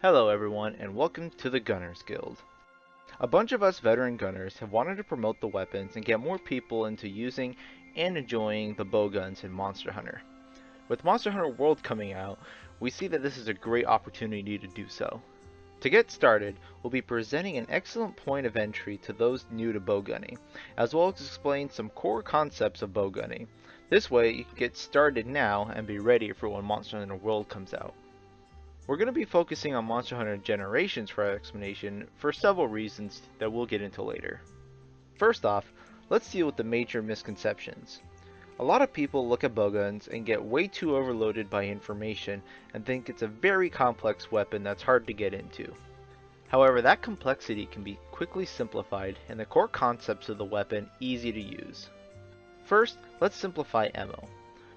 Hello everyone, and welcome to the Gunners Guild. A bunch of us veteran gunners have wanted to promote the weapons and get more people into using and enjoying the bowguns in Monster Hunter. With Monster Hunter World coming out, we see that this is a great opportunity to do so. To get started, we'll be presenting an excellent point of entry to those new to bowgunning, as well as explain some core concepts of bowgunning. This way, you can get started now and be ready for when Monster Hunter World comes out. We're going to be focusing on Monster Hunter Generations for our explanation for several reasons that we'll get into later. First off, let's deal with the major misconceptions. A lot of people look at bowguns and get way too overloaded by information and think it's a very complex weapon that's hard to get into. However, that complexity can be quickly simplified and the core concepts of the weapon easy to use. First, let's simplify ammo.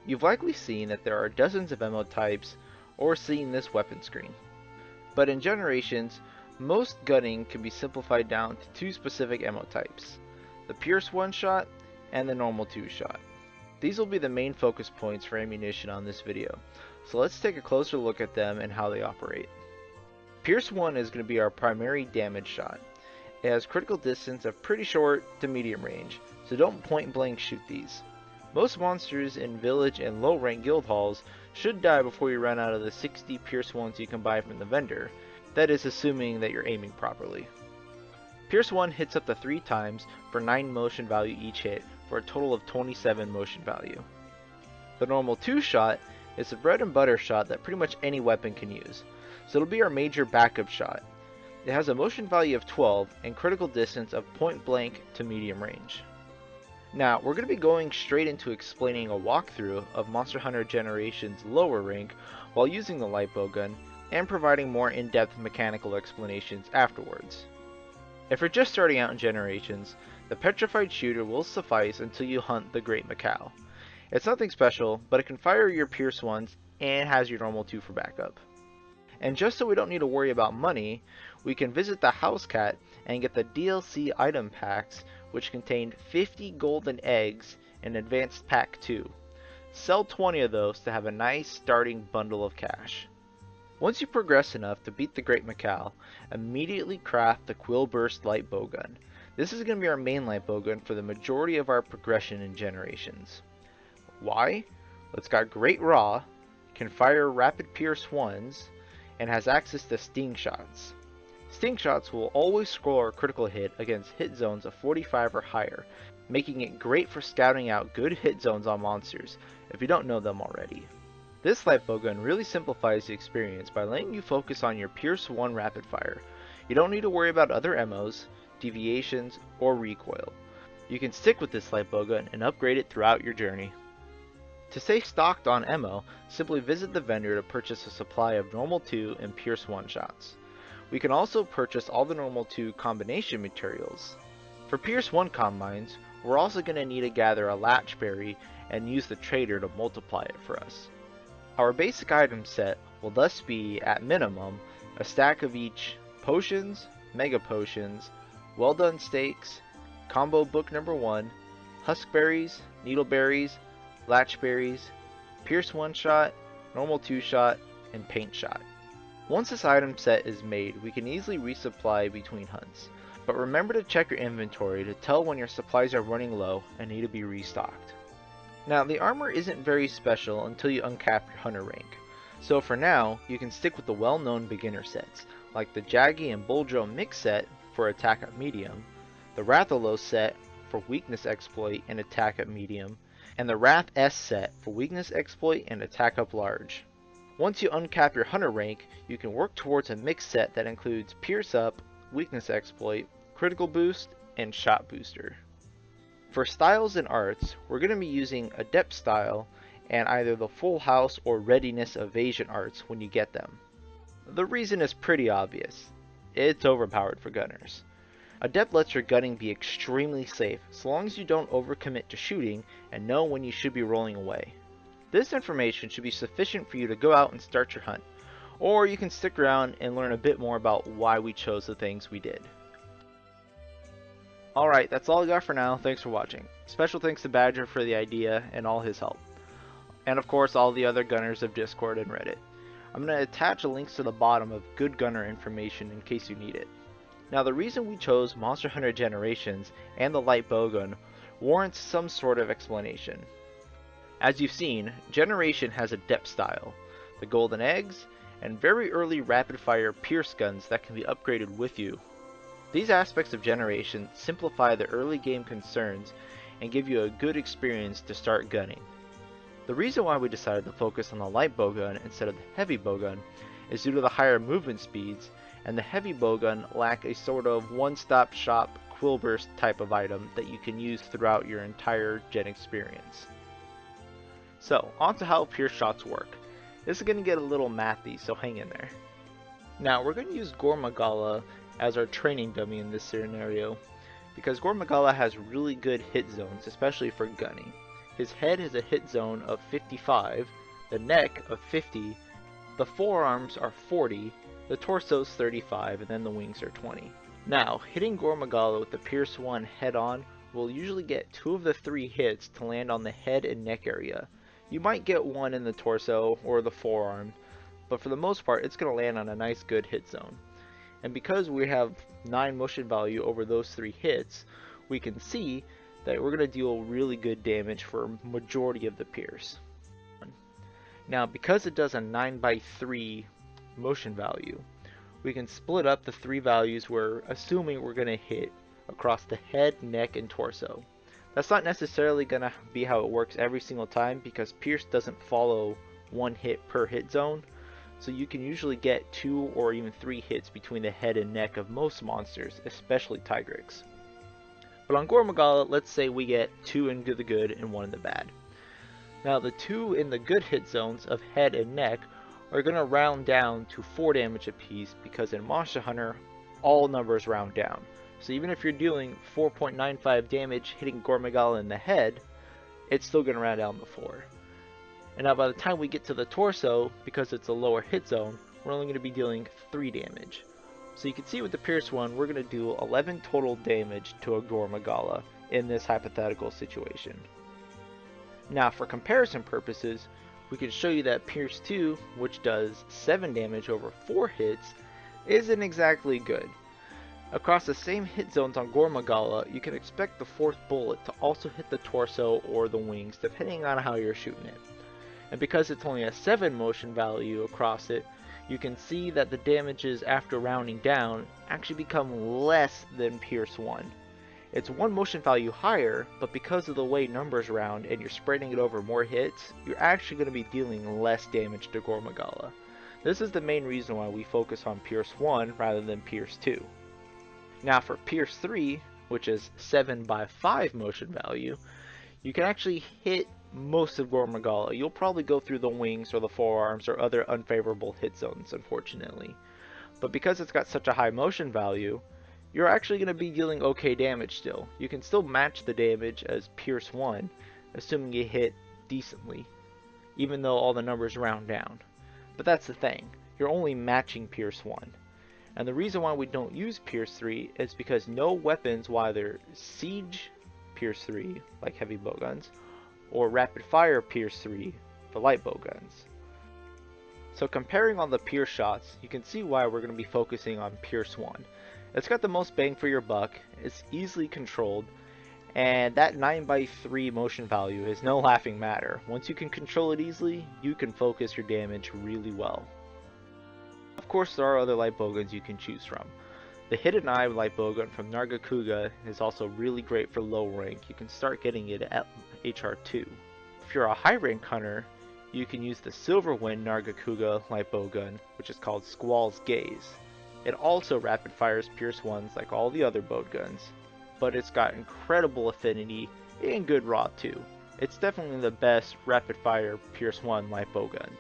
You've likely seen that there are dozens of ammo types or seen this weapon screen. But in Generations, most gunning can be simplified down to two specific ammo types, the Pierce 1-shot and the normal 2-shot. These will be the main focus points for ammunition on this video, so let's take a closer look at them and how they operate. Pierce 1 is going to be our primary damage shot. It has critical distance of pretty short to medium range, so don't point blank shoot these. Most monsters in village and low rank guild halls should die before you run out of the 60 Pierce 1s you can buy from the vendor, that is assuming that you're aiming properly. Pierce 1 hits up to 3 times for 9 motion value each hit for a total of 27 motion value. The normal 2-shot is a bread and butter shot that pretty much any weapon can use, so it'll be our major backup shot. It has a motion value of 12 and critical distance of point blank to medium range. Now, we're going to be going straight into explaining a walkthrough of Monster Hunter Generations lower rank while using the light bowgun, and providing more in-depth mechanical explanations afterwards. If you're just starting out in Generations, the petrified shooter will suffice until you hunt the Great Macau. It's nothing special, but it can fire your Pierce 1s and has your normal 2 for backup. And just so we don't need to worry about money, we can visit the House Cat and get the DLC item packs, which contain 50 golden eggs in Advanced Pack 2. Sell 20 of those to have a nice starting bundle of cash. Once you progress enough to beat the Great Macau, immediately craft the Quill Burst light bowgun. This is going to be our main light bowgun for the majority of our progression in Generations. Why? Well, it's got great raw, can fire rapid Pierce 1s, and has access to sting shots. Sting shots will always score a critical hit against hit zones of 45 or higher, making it great for scouting out good hit zones on monsters, if you don't know them already. This light bowgun really simplifies the experience by letting you focus on your Pierce 1 rapid fire. You don't need to worry about other ammos, deviations, or recoil. You can stick with this light bowgun and upgrade it throughout your journey. To stay stocked on ammo, simply visit the vendor to purchase a supply of normal 2 and Pierce 1 shots. We can also purchase all the normal 2 combination materials. For Pierce 1 combines, we're also going to need to gather a latchberry and use the trader to multiply it for us. Our basic item set will thus be, at minimum, a stack of each potions, mega potions, well done steaks, combo book number 1, huskberries, needleberries, latchberries, Pierce 1 shot, normal 2 shot, and paint shot. Once this item set is made, we can easily resupply between hunts, but remember to check your inventory to tell when your supplies are running low and need to be restocked. Now, the armor isn't very special until you uncap your hunter rank, so for now, you can stick with the well-known beginner sets, like the Jaggy and Buldro mix set for attack at medium, the Rathalos set for weakness exploit and attack at medium, and the Wrath S set for weakness exploit and attack up large. Once you uncap your hunter rank, you can work towards a mix set that includes Pierce Up, Weakness Exploit, Critical Boost, and Shot Booster. For styles and arts, we're going to be using Adept style and either the Full House or Readiness Evasion arts when you get them. The reason is pretty obvious. It's overpowered for gunners. Adept lets your gunning be extremely safe, so long as you don't overcommit to shooting and know when you should be rolling away. This information should be sufficient for you to go out and start your hunt, or you can stick around and learn a bit more about why we chose the things we did. Alright, that's all I got for now. Thanks for watching. Special thanks to Badger for the idea and all his help. And of course all the other gunners of Discord and Reddit. I'm going to attach links to the bottom of good gunner information in case you need it. Now the reason we chose Monster Hunter Generations and the light bowgun warrants some sort of explanation. As you've seen, Generation has a depth style, the golden eggs, and very early rapid fire pierce guns that can be upgraded with you. These aspects of Generation simplify the early game concerns and give you a good experience to start gunning. The reason why we decided to focus on the light bowgun instead of the heavy bowgun is due to the higher movement speeds, and the heavy bowgun lack a sort of one-stop shop Quill burst type of item that you can use throughout your entire gen experience. So, on to how pierce shots work. This is going to get a little mathy, so hang in there. Now, we're going to use Gormagala as our training dummy in this scenario, because Gormagala has really good hit zones, especially for gunning. His head has a hit zone of 55, the neck of 50, the forearms are 40, the torso is 35, and then the wings are 20. Now, hitting Gormagala with the Pierce 1 head-on will usually get 2 of the 3 hits to land on the head and neck area. You might get 1 in the torso or the forearm, but for the most part it's going to land on a nice good hit zone. And because we have 9 motion value over those 3 hits, we can see that we're going to deal really good damage for a majority of the pierce. Now, because it does a 9x3 motion value, we can split up the 3 values we're assuming we're going to hit across the head, neck, and torso. That's not necessarily going to be how it works every single time, because pierce doesn't follow 1 hit per hit zone, so you can usually get 2 or even 3 hits between the head and neck of most monsters, especially Tigrex. But on Gormagala, let's say we get 2 into the good and 1 in the bad. Now the 2 in the good hit zones of head and neck are going to round down to 4 damage apiece, because in Monster Hunter, all numbers round down. So even if you're dealing 4.95 damage hitting Gormagala in the head, it's still going to round down to 4. And now by the time we get to the torso, because it's a lower hit zone, we're only going to be dealing 3 damage. So you can see with the Pierce 1, we're going to do 11 total damage to a Gormagala in this hypothetical situation. Now for comparison purposes, we can show you that Pierce 2, which does 7 damage over 4 hits, isn't exactly good. Across the same hit zones on Gormagala, you can expect the 4th bullet to also hit the torso or the wings, depending on how you're shooting it. And because it's only a 7 motion value across it, you can see that the damages after rounding down actually become less than Pierce 1. It's 1 motion value higher, but because of the way numbers round and you're spreading it over more hits, you're actually going to be dealing less damage to Gormagala. This is the main reason why we focus on Pierce 1 rather than Pierce 2. Now for Pierce 3, which is 7x5 motion value, you can actually hit most of Gormagala. You'll probably go through the wings or the forearms or other unfavorable hit zones, unfortunately. But because it's got such a high motion value, you're actually going to be dealing okay damage still. You can still match the damage as Pierce 1, assuming you hit decently, even though all the numbers round down. But that's the thing, you're only matching Pierce 1. And the reason why we don't use Pierce 3 is because no weapons will either siege Pierce 3, like heavy bowguns, or rapid fire Pierce 3, the light bowguns. So comparing all the Pierce shots, you can see why we're going to be focusing on Pierce 1. It's got the most bang for your buck, it's easily controlled, and that 9x3 motion value is no laughing matter. Once you can control it easily, you can focus your damage really well. Of course, there are other light bowguns you can choose from. The Hidden Eye light bowgun from Nargacuga is also really great for low rank. You can start getting it at HR2. If you're a high rank hunter, you can use the Silverwind Nargacuga light bowgun, which is called Squall's Gaze. It also rapid fires Pierce 1s like all the other bowguns, but it's got incredible affinity and good raw too. It's definitely the best rapid fire Pierce 1 light bowgun.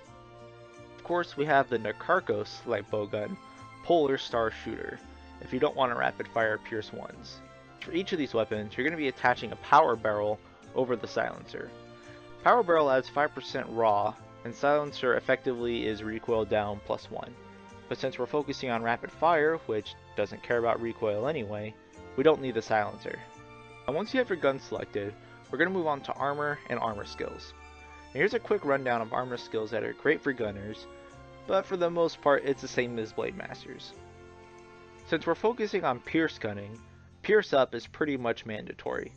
Of course, we have the Nakarkos light bowgun, Polar Star Shooter, if you don't want to rapid fire Pierce 1s. For each of these weapons, you're going to be attaching a power barrel over the silencer. Power barrel adds 5% raw, and silencer effectively is recoil down +1. But since we're focusing on rapid fire, which doesn't care about recoil anyway, we don't need the silencer. And once you have your gun selected, we're going to move on to armor and armor skills. Now here's a quick rundown of armor skills that are great for gunners, but for the most part it's the same as Blade Masters. Since we're focusing on pierce gunning, Pierce Up is pretty much mandatory.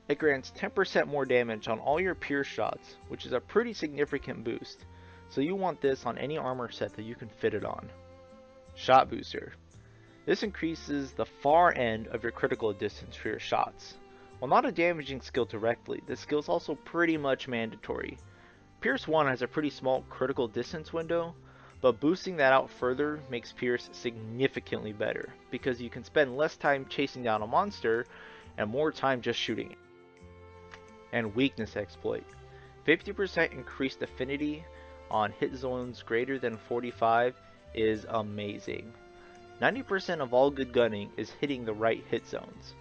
It grants 10% more damage on all your pierce shots, which is a pretty significant boost, so you want this on any armor set that you can fit it on. Shot Booster. This increases the far end of your critical distance for your shots. While not a damaging skill directly, this skill is also pretty much mandatory. Pierce 1 has a pretty small critical distance window, but boosting that out further makes Pierce significantly better, because you can spend less time chasing down a monster and more time just shooting it. And Weakness Exploit. 50% increased affinity on hit zones greater than 45 is amazing. 90% of all good gunning is hitting the right hit zones.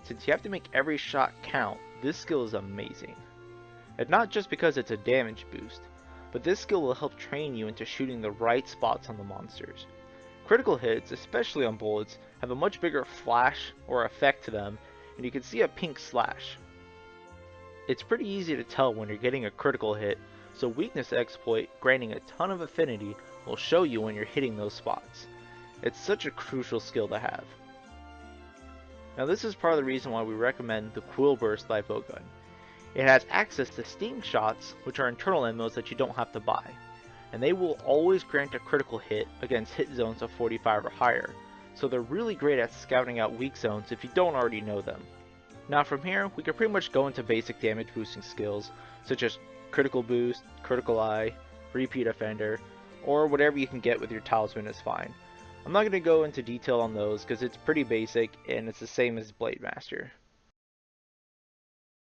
Since you have to make every shot count, this skill is amazing. And not just because it's a damage boost, but this skill will help train you into shooting the right spots on the monsters. Critical hits, especially on bullets, have a much bigger flash or effect to them, and you can see a pink slash. It's pretty easy to tell when you're getting a critical hit, so Weakness Exploit granting a ton of affinity will show you when you're hitting those spots. It's such a crucial skill to have. Now this is part of the reason why we recommend the Quill Burst by Bowgun. It has access to Sting Shots, which are internal ammos that you don't have to buy, and they will always grant a critical hit against hit zones of 45 or higher, so they're really great at scouting out weak zones if you don't already know them. Now from here, we can pretty much go into basic damage boosting skills, such as Critical Boost, Critical Eye, Repeat Offender, or whatever you can get with your talisman is fine. I'm not going to go into detail on those because it's pretty basic and it's the same as Blade Master.